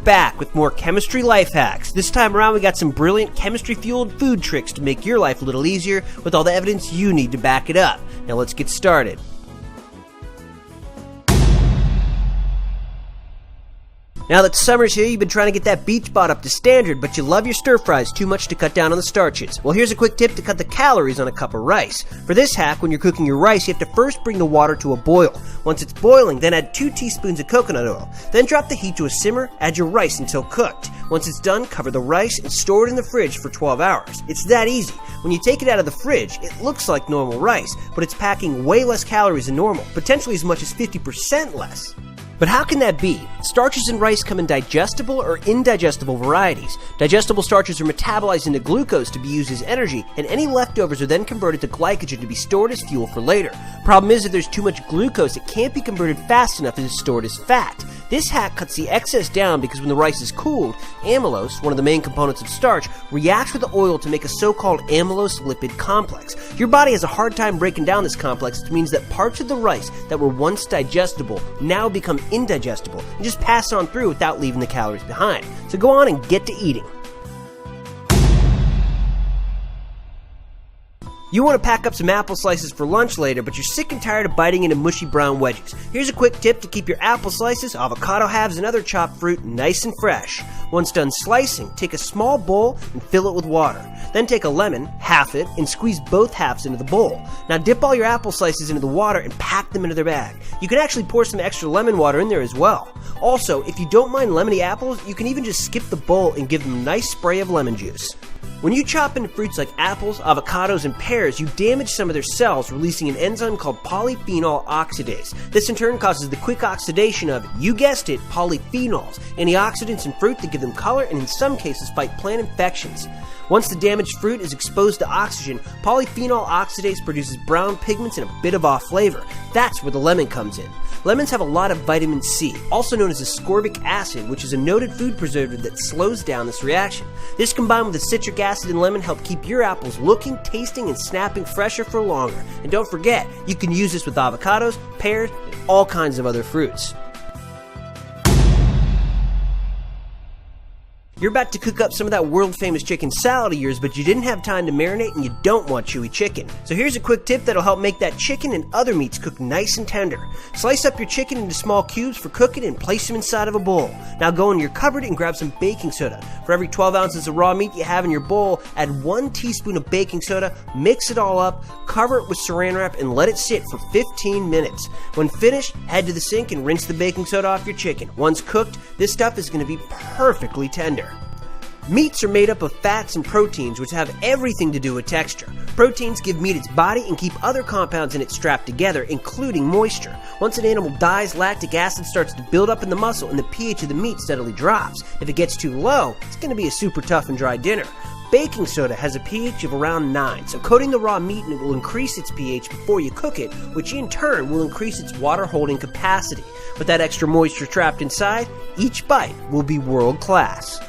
Back with more chemistry life hacks. This time around we got some brilliant chemistry-fueled food tricks to make your life a little easier with all the evidence you need to back it up. Now let's get started. Now that summer's here, you've been trying to get that beach bod up to standard, but you love your stir fries too much to cut down on the starches. Well, here's a quick tip to cut the calories on a cup of rice. For this hack, when you're cooking your rice, you have to first bring the water to a boil. Once it's boiling, then add 2 teaspoons of coconut oil. Then drop the heat to a simmer, add your rice until cooked. Once it's done, cover the rice and store it in the fridge for 12 hours. It's that easy. When you take it out of the fridge, it looks like normal rice, but it's packing way less calories than normal, potentially as much as 50% less. But how can that be? Starches in rice come in digestible or indigestible varieties. Digestible starches are metabolized into glucose to be used as energy, and any leftovers are then converted to glycogen to be stored as fuel for later. Problem is, if there's too much glucose, it can't be converted fast enough and is stored as fat. This hack cuts the excess down because when the rice is cooled, amylose, one of the main components of starch, reacts with the oil to make a so-called amylose lipid complex. Your body has a hard time breaking down this complex, which means that parts of the rice that were once digestible now become indigestible and just pass on through without leaving the calories behind. So go on and get to eating. You want to pack up some apple slices for lunch later, but you're sick and tired of biting into mushy brown wedges. Here's a quick tip to keep your apple slices, avocado halves, and other chopped fruit nice and fresh. Once done slicing, take a small bowl and fill it with water. Then take a lemon, half it, and squeeze both halves into the bowl. Now dip all your apple slices into the water and pack them into their bag. You can actually pour some extra lemon water in there as well. Also, if you don't mind lemony apples, you can even just skip the bowl and give them a nice spray of lemon juice. When you chop into fruits like apples, avocados, and pears, you damage some of their cells, releasing an enzyme called polyphenol oxidase. This in turn causes the quick oxidation of, you guessed it, polyphenols, antioxidants in fruit that give them color and in some cases fight plant infections. Once the damaged fruit is exposed to oxygen, polyphenol oxidase produces brown pigments and a bit of off flavor. That's where the lemon comes in. Lemons have a lot of vitamin C, also known as ascorbic acid, which is a noted food preservative that slows down this reaction. This combined with the citric acid in lemon help keep your apples looking, tasting, and snapping fresher for longer. And don't forget, you can use this with avocados, pears, and all kinds of other fruits. You're about to cook up some of that world-famous chicken salad of yours, but you didn't have time to marinate and you don't want chewy chicken. So here's a quick tip that'll help make that chicken and other meats cook nice and tender. Slice up your chicken into small cubes for cooking and place them inside of a bowl. Now go in your cupboard and grab some baking soda. For every 12 ounces of raw meat you have in your bowl, add 1 teaspoon of baking soda, mix it all up, cover it with saran wrap, and let it sit for 15 minutes. When finished, head to the sink and rinse the baking soda off your chicken. Once cooked, this stuff is going to be perfectly tender. Meats are made up of fats and proteins, which have everything to do with texture. Proteins give meat its body and keep other compounds in it strapped together, including moisture. Once an animal dies, lactic acid starts to build up in the muscle and the pH of the meat steadily drops. If it gets too low, it's going to be a super tough and dry dinner. Baking soda has a pH of around 9, so coating the raw meat and it will increase its pH before you cook it, which in turn will increase its water holding capacity. With that extra moisture trapped inside, each bite will be world class.